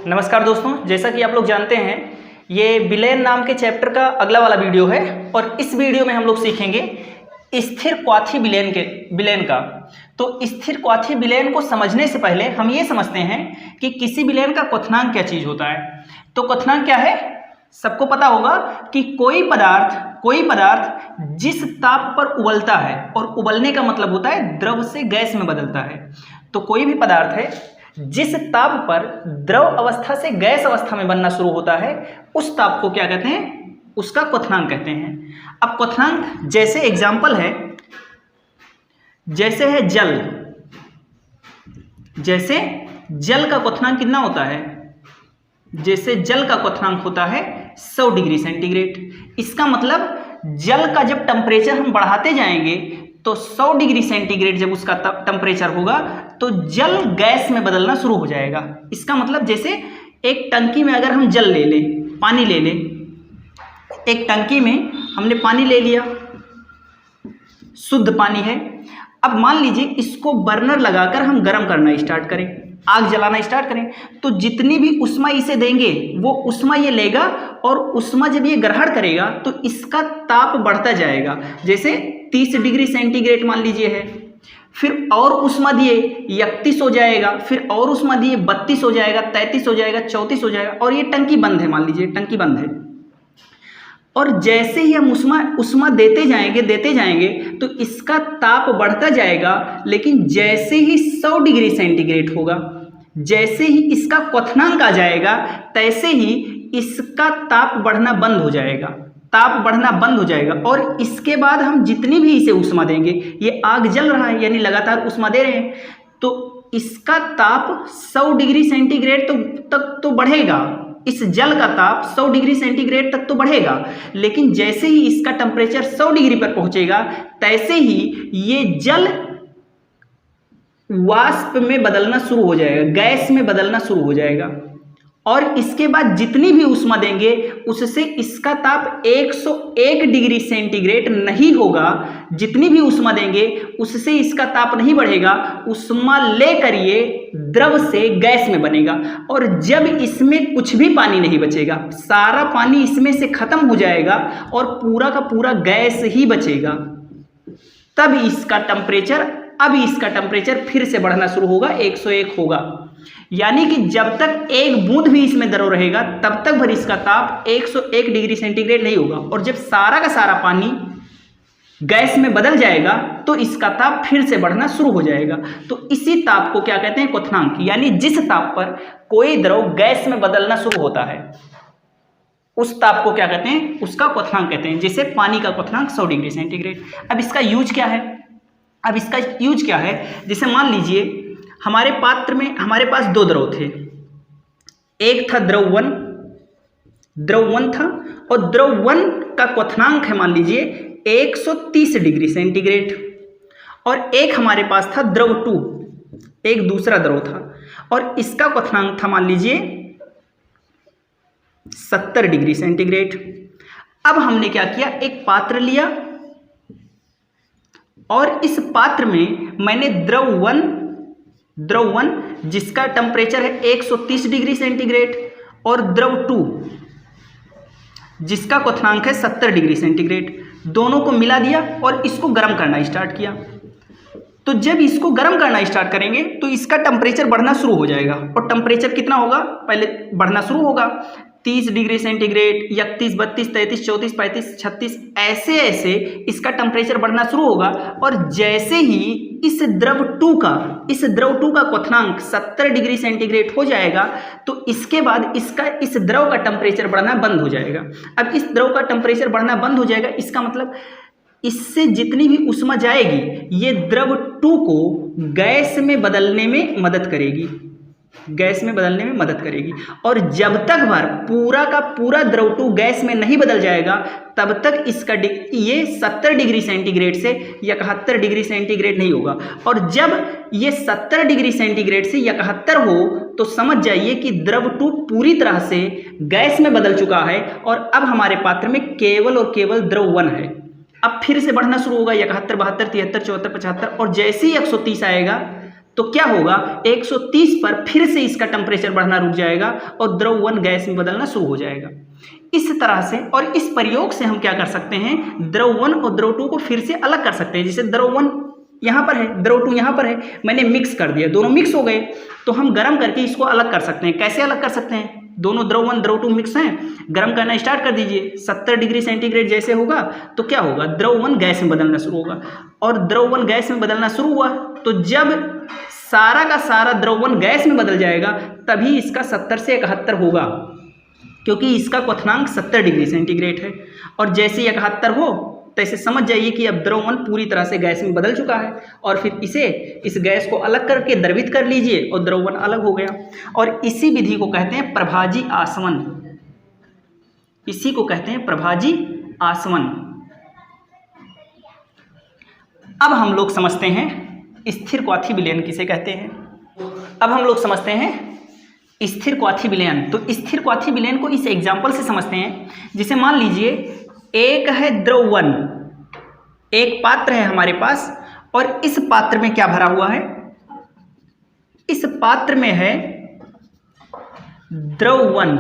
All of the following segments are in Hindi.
नमस्कार दोस्तों, जैसा कि आप लोग जानते हैं ये विलेन नाम के चैप्टर का अगला वाला वीडियो है और इस वीडियो में हम लोग सीखेंगे स्थिर क्वाथी विलेन का। तो स्थिर क्वाथी विलेन को समझने से पहले हम ये समझते हैं कि किसी विलेन का क्वथनांक क्या चीज़ होता है। तो क्वथनांक क्या है, सबको पता होगा कि कोई पदार्थ जिस ताप पर उबलता है, और उबलने का मतलब होता है द्रव से गैस में बदलता है। तो कोई भी पदार्थ है जिस ताप पर द्रव अवस्था से गैस अवस्था में बनना शुरू होता है, उस ताप को क्या कहते हैं, उसका क्वथनांक कहते हैं। अब क्वथनांक जैसे एग्जाम्पल है, जैसे है जल, जैसे जल का क्वथनांक कितना होता है, जैसे जल का क्वथनांक होता है 100 डिग्री सेंटीग्रेड। इसका मतलब जल का जब टेम्परेचर हम बढ़ाते जाएंगे तो 100 डिग्री सेंटीग्रेड जब उसका टेम्परेचर होगा तो जल गैस में बदलना शुरू हो जाएगा। इसका मतलब जैसे एक टंकी में अगर हम जल ले लें, पानी ले लें, एक टंकी में हमने पानी ले लिया, शुद्ध पानी है। अब मान लीजिए इसको बर्नर लगाकर हम गर्म करना स्टार्ट करें, आग जलाना स्टार्ट करें, तो जितनी भी उष्मा इसे देंगे वो उष्मा ये लेगा, और उष्मा जब ये ग्रहण करेगा तो इसका ताप बढ़ता जाएगा। जैसे 30 डिग्री सेंटीग्रेड मान लीजिए है, फिर और उष्मा दिए 31 हो जाएगा, फिर और उष्मा दिए 32 हो जाएगा, 33 हो जाएगा, 34 हो जाएगा, और ये टंकी बंद है, मान लीजिए टंकी बंद है। और जैसे ही हम उष्मा देते जाएंगे तो इसका ताप बढ़ता जाएगा, लेकिन जैसे ही 100 डिग्री सेंटीग्रेड होगा, जैसे ही इसका क्वथनांक आ जाएगा, तैसे ही इसका ताप बढ़ना बंद हो जाएगा, और इसके बाद हम जितनी भी इसे उष्मा देंगे, ये आग जल रहा है यानी लगातार उष्मा दे रहे हैं, तो इसका ताप 100 डिग्री सेंटीग्रेड तक तो बढ़ेगा। इस जल का ताप 100 डिग्री सेंटीग्रेड तक तो बढ़ेगा, लेकिन जैसे ही इसका टेम्परेचर 100 डिग्री पर पहुंचेगा, तैसे ही ये जल वाष्प में बदलना शुरू हो जाएगा, गैस में बदलना शुरू हो जाएगा, और इसके बाद जितनी भी उष्मा देंगे उससे इसका ताप 101 डिग्री सेंटीग्रेड नहीं होगा। जितनी भी उष्मा देंगे उससे इसका ताप नहीं बढ़ेगा, उष्मा लेकर ये द्रव से गैस में बनेगा, और जब इसमें कुछ भी पानी नहीं बचेगा, सारा पानी इसमें से खत्म हो जाएगा और पूरा का पूरा गैस ही बचेगा, तब इसका टेम्परेचर फिर से बढ़ना शुरू होगा, 101 होगा। यानी कि जब तक एक बूंद भी इसमें द्रव रहेगा तब तक भर इसका ताप 101 डिग्री सेंटीग्रेड नहीं होगा, और जब सारा का सारा पानी गैस में बदल जाएगा तो इसका ताप फिर से बढ़ना शुरू हो जाएगा। तो इसी ताप को क्या कहते हैं, क्वथनांक। यानी जिस ताप पर कोई द्रव गैस में बदलना शुरू होता है उस ताप को क्या कहते हैं, उसका क्वथनांक कहते हैं। जैसे पानी का क्वथनांक 100 डिग्री सेंटीग्रेड। अब इसका यूज क्या है, जैसे मान लीजिए हमारे पात्र में हमारे पास दो द्रव थे, एक था द्रव 1 था, और द्रव 1 का क्वथनांक है मान लीजिए 130 डिग्री सेंटीग्रेड, और एक हमारे पास था द्रव 2, एक दूसरा द्रव था, और इसका क्वथनांक था मान लीजिए 70 डिग्री सेंटीग्रेड। अब हमने क्या किया, एक पात्र लिया, और इस पात्र में मैंने द्रव 1 जिसका टेम्परेचर है 130 डिग्री सेंटीग्रेड, और द्रव 2 जिसका क्वथनांक है 70 डिग्री सेंटीग्रेड, दोनों को मिला दिया और इसको गर्म करना स्टार्ट किया। तो जब इसको गर्म करना स्टार्ट करेंगे तो इसका टेम्परेचर बढ़ना शुरू हो जाएगा, और टेम्परेचर कितना होगा, पहले बढ़ना शुरू होगा 30 डिग्री सेंटीग्रेड, 31, 32, 33, 34, 35, 36, ऐसे इसका टेम्परेचर बढ़ना शुरू होगा। और जैसे ही इस द्रव 2 का क्वथनांक 70 डिग्री सेंटीग्रेड हो जाएगा तो इसके बाद इस द्रव का टेम्परेचर बढ़ना बंद हो जाएगा। अब इस द्रव का टेम्परेचर बढ़ना बंद हो जाएगा, इसका मतलब इससे जितनी भी उष्मा जाएगी ये द्रव 2 को गैस में बदलने में मदद करेगी, और जब तक भर पूरा का पूरा द्रव 2 गैस में नहीं बदल जाएगा तब तक इसका ये 70 डिग्री सेंटीग्रेड से 71 डिग्री सेंटीग्रेड नहीं होगा। और जब ये 70 डिग्री सेंटीग्रेड से 71 हो तो समझ जाइए कि द्रव 2 पूरी तरह से गैस में बदल चुका है, और अब हमारे पात्र में केवल और केवल द्रव 1 है। अब फिर से बढ़ना शुरू होगा 71, 72, 73, 74, 75, और जैसे ही 130 आएगा तो क्या होगा, 130 पर फिर से इसका टेम्परेचर बढ़ना रुक जाएगा और द्रव 1 गैस में बदलना शुरू हो जाएगा। इस तरह से और इस प्रयोग से हम क्या कर सकते हैं, द्रव 1 और द्रव 2 को फिर से अलग कर सकते हैं। जैसे द्रव 1 यहाँ पर है, द्रव 2 यहाँ पर है, मैंने मिक्स कर दिया, दोनों मिक्स हो गए, तो हम गर्म करके इसको अलग कर सकते हैं। कैसे अलग कर सकते हैं, दोनों द्रव 1 द्रव 2 मिक्स हैं, गर्म करना स्टार्ट कर दीजिए। 70 डिग्री सेंटीग्रेड जैसे होगा तो क्या होगा, द्रव 1 गैस में बदलना शुरू होगा। और द्रव 1 गैस में बदलना शुरू हुआ तो जब सारा का सारा द्रव 1 गैस में बदल जाएगा तभी इसका 70 से 71 होगा, क्योंकि इसका क्वथनांक 70 डिग्री सेंटीग्रेड है। और जैसे ही 71 हो तो इसे समझ जाइए कि अब द्रव 1 पूरी तरह से गैस में बदल चुका है। और फिर इस गैस को अलग करके द्रवित कर लीजिए और द्रव 1 अलग हो गया। और इसी विधि को कहते हैं प्रभाजी आसवन, इसी को कहते हैं प्रभाजी आसवन। अब हम लोग समझते हैं स्थिर क्वाथी विलयन किसे कहते हैं। अब हम लोग समझते हैं स्थिर क्वाथी विलयन। तो स्थिर क्वाथी विलयन को इस एग्जाम्पल से समझते हैं, जिसे मान लीजिए एक है द्रव 1, एक पात्र है हमारे पास और इस पात्र में क्या भरा हुआ है, इस पात्र में है द्रव 1,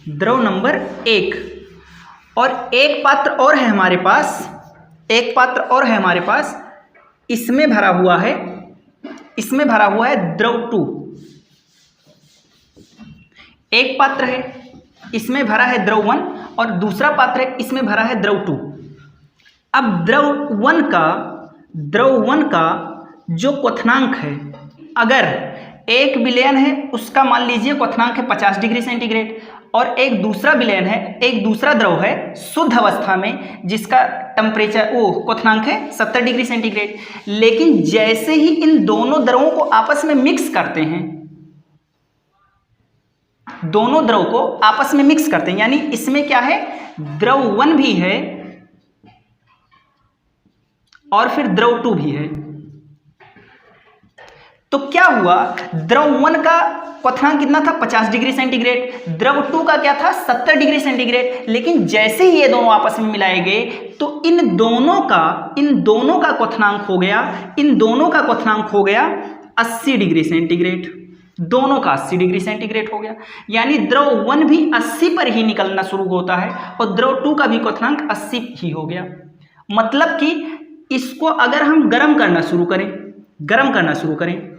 द्रव नंबर 1। और एक पात्र और है हमारे पास, एक पात्र और है हमारे पास, इसमें भरा हुआ है, इसमें भरा हुआ है द्रव 2। एक पात्र है, इसमें भरा है द्रव 1 और दूसरा पात्र है, इसमें भरा है द्रव 2। अब द्रव 1 का जो क्वथनांक है, अगर एक विलयन है उसका मान लीजिए क्वथनांक है 50 डिग्री सेंटीग्रेड, और एक दूसरा विलयन है, एक दूसरा द्रव है शुद्ध अवस्था में जिसका टेम्परेचर क्वथनांक है 70 डिग्री सेंटीग्रेड। लेकिन जैसे ही इन दोनों द्रवों को आपस में मिक्स करते हैं, दोनों द्रव को आपस में मिक्स करते हैं, यानी इसमें क्या है, द्रव 1 भी है और फिर द्रव 2 भी है। तो क्या हुआ, द्रव 1 का क्वथनांक कितना था, 50 डिग्री सेंटीग्रेड, द्रव 2 का क्या था, 70 डिग्री सेंटीग्रेड। लेकिन जैसे ही ये दोनों आपस में मिलाए गए तो इन दोनों का क्वथनांक हो गया, इन दोनों का क्वथनांक हो गया 80 डिग्री सेंटीग्रेड, दोनों का 80 डिग्री सेंटीग्रेड हो गया। यानी द्रव 1 भी 80 पर ही निकलना शुरू होता है और द्रव 2 का भी क्वथनांक 80 ही हो गया। मतलब कि इसको अगर हम गर्म करना शुरू करें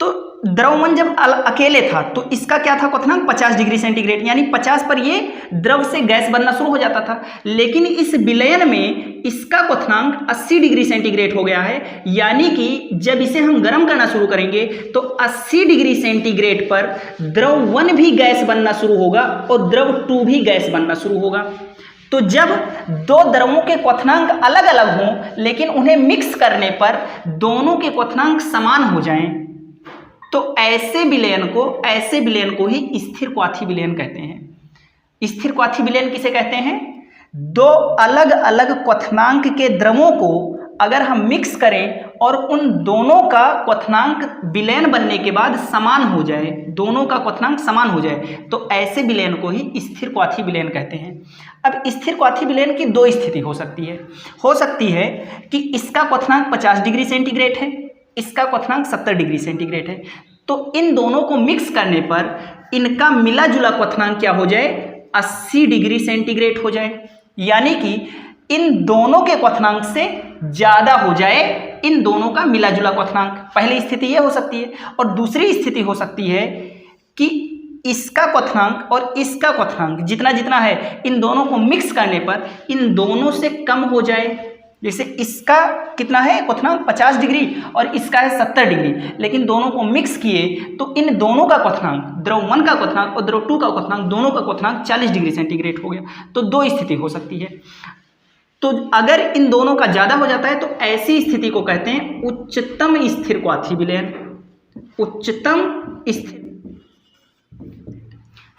तो द्रव 1 जब अकेले था तो इसका क्या था क्वथनांक 50 डिग्री सेंटीग्रेड, यानी 50 पर ये द्रव से गैस बनना शुरू हो जाता था। लेकिन इस विलयन में इसका क्वथनांक 80 डिग्री सेंटीग्रेड हो गया है, यानी कि जब इसे हम गर्म करना शुरू करेंगे तो 80 डिग्री सेंटीग्रेड पर द्रव 1 भी गैस बनना शुरू होगा और द्रव 2 भी गैस बनना शुरू होगा। तो जब दो द्रवों के क्वथनांक अलग अलग हों लेकिन उन्हें मिक्स करने पर दोनों के क्वथनांक समान हो जाएं, तो ऐसे विलयन को ही स्थिर क्वाथी विलयन कहते हैं। स्थिर क्वाथी विलयन किसे कहते हैं, दो अलग अलग क्वथनांक के द्रवों को अगर हम मिक्स करें और उन दोनों का क्वथनांक विलयन बनने के बाद समान हो जाए, दोनों का क्वथनांक समान हो जाए, तो ऐसे विलयन को ही स्थिर क्वाथी विलयन कहते हैं। अब स्थिर क्वाथी विलयन की दो स्थिति हो सकती है कि इसका क्वथनांक 50 डिग्री सेंटीग्रेड है, इसका क्वथनांक 70 डिग्री सेंटीग्रेड है। तो इन दोनों को मिक्स करने पर इनका मिला जुला क्वथनांक क्या हो जाए, 80 डिग्री सेंटीग्रेड हो जाए, यानी कि इन दोनों के क्वथनांक से ज्यादा हो जाए इन दोनों का मिला जुला क्वथनांक। पहली स्थिति यह हो सकती है। और दूसरी स्थिति हो सकती है कि इसका क्वथनांक और इसका क्वथनांक जितना जितना है इन दोनों को मिक्स करने पर इन दोनों से कम हो जाए। जैसे इसका कितना है क्वथनांक 50 डिग्री और इसका है 70 डिग्री, लेकिन दोनों को मिक्स किए तो इन दोनों का क्वथनांक, द्रव 1 का क्वथनांक और द्रव 2 का क्वथनांक, दोनों का क्वथनांक 40 डिग्री सेंटीग्रेड हो गया। तो दो स्थिति हो सकती है। तो अगर इन दोनों का ज्यादा हो जाता है तो ऐसी स्थिति को कहते हैं उच्चतम स्थिर क्वाथी विलयन। उच्चतम स्थिर,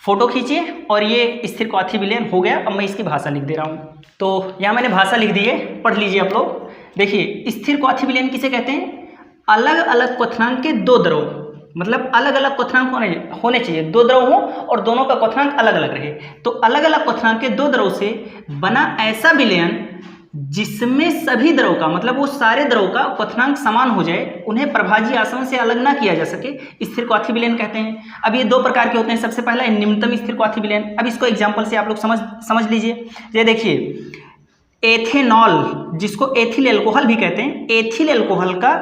फोटो खींचिए और ये स्थिर क्वाथी विलयन हो गया। अब मैं इसकी भाषा लिख दे रहा हूँ। तो यहाँ मैंने भाषा लिख दी है, पढ़ लीजिए आप लोग। देखिए स्थिर क्वाथी विलयन किसे कहते हैं, अलग अलग क्वथनांक के दो द्रव, मतलब अलग अलग क्वथनांक होने चाहिए, दो द्रव हो और दोनों का क्वथनांक अलग अलग रहे। तो अलग अलग क्वथनांक के दो द्रव से बना ऐसा विलयन जिसमें सभी द्रव का मतलब वो सारे द्रव का क्वथनांक समान हो जाए, उन्हें प्रभाजी आसवन से अलग ना किया जा सके, स्थिर क्वाथी विलयन कहते हैं। अब ये दो प्रकार के होते हैं। सबसे पहला है निम्नतम स्थिर क्वाथी विलयन। अब इसको एग्जांपल से आप लोग समझ लीजिए। ये देखिए, एथेनॉल जिसको एथिल एल्कोहल भी कहते हैं, एथिल एल्कोहल का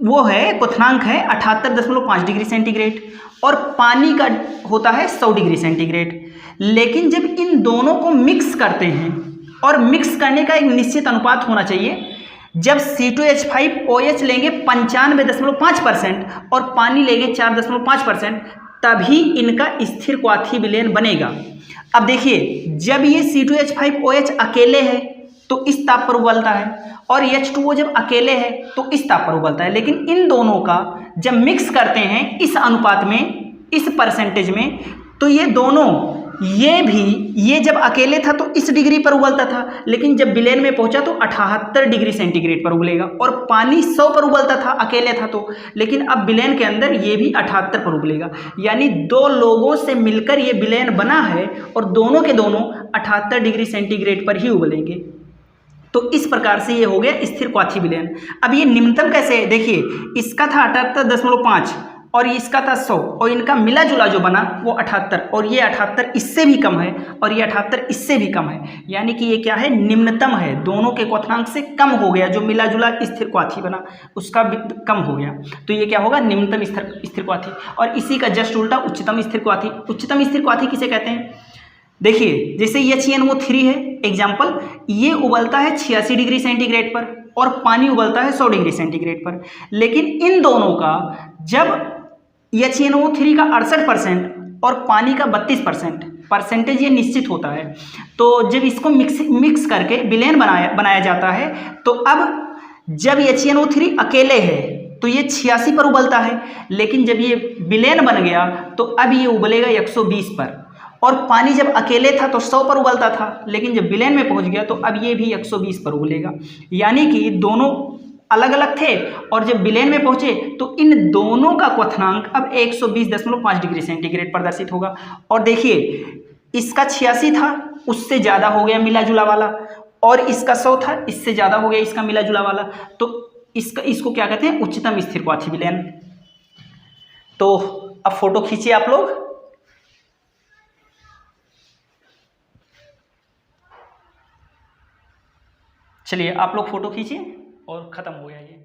वो है क्वथनांक है 78.5 डिग्री सेंटीग्रेड और पानी का होता है 100 डिग्री सेंटीग्रेड। लेकिन जब इन दोनों को मिक्स करते हैं, और मिक्स करने का एक निश्चित अनुपात होना चाहिए, जब C2H5OH लेंगे 95.5% और पानी लेंगे 4.5%, तभी इनका स्थिर क्वाथी विलयन बनेगा। अब देखिए, जब ये C2H5OH अकेले है तो इस ताप पर उबलता है, और H2O जब अकेले है तो इस ताप पर उबलता है। लेकिन इन दोनों का जब मिक्स करते हैं इस अनुपात में, इस परसेंटेज में, तो ये दोनों, ये जब अकेले था तो इस डिग्री पर उबलता था, लेकिन जब विलयन में पहुंचा तो 78 डिग्री सेंटीग्रेड पर उबलेगा। और पानी 100 पर उबलता था अकेले था तो, लेकिन अब विलयन के अंदर ये भी 78 पर उबलेगा। यानी दो लोगों से मिलकर ये विलयन बना है और दोनों के दोनों 78 डिग्री सेंटीग्रेड पर ही उबलेंगे। तो इस प्रकार से ये हो गया स्थिर क्वाथी विलयन। अब ये निम्नतम कैसे है, देखिए, इसका था 78.5 और इसका था 100, और इनका मिला जुला जो बना वो 78, और ये 78 इससे भी कम है, और ये 78 इससे भी कम है। यानी कि ये क्या है, निम्नतम है, दोनों के क्वथनांक से कम हो गया। जो मिला जुला स्थिर क्वाथी बना उसका कम हो गया, तो ये क्या होगा, निम्नतम स्थिर क्वाथी। और इसी का जस्ट उल्टा उच्चतम स्थिर क्वाथी। उच्चतम स्थिर क्वाथी किसे कहते हैं, देखिए, जैसे HNO3 है एग्जाम्पल, ये उबलता है 86 डिग्री सेंटीग्रेड पर और पानी उबलता है 100 डिग्री सेंटीग्रेड पर। लेकिन इन दोनों का जब HNO3 का 68% और पानी का 32% परसेंटेज ये निश्चित होता है, तो जब इसको मिक्स करके विलयन बनाया जाता है, तो अब जब HNO3 अकेले है तो ये 86 पर उबलता है, लेकिन जब ये विलयन बन गया तो अब ये उबलेगा 120 पर। और पानी जब अकेले था तो 100 पर उबलता था, लेकिन जब विलयन में पहुंच गया तो अब ये भी 120 पर उबलेगा। यानी कि दोनों अलग अलग थे, और जब विलयन में पहुंचे तो इन दोनों का क्वथनांक अब 120.5 डिग्री सेंटीग्रेड प्रदर्शित होगा। और देखिए, इसका 86 था, उससे ज़्यादा हो गया मिला जुला वाला, और इसका 100 था, इससे ज़्यादा हो गया इसका मिला जुला वाला। तो इसको क्या कहते हैं, उच्चतम स्थिर क्वाथी विलयन। तो अब फोटो खींचिए आप लोग। चलिए आप लोग फोटो खींचिए, और ख़त्म हो गया ये।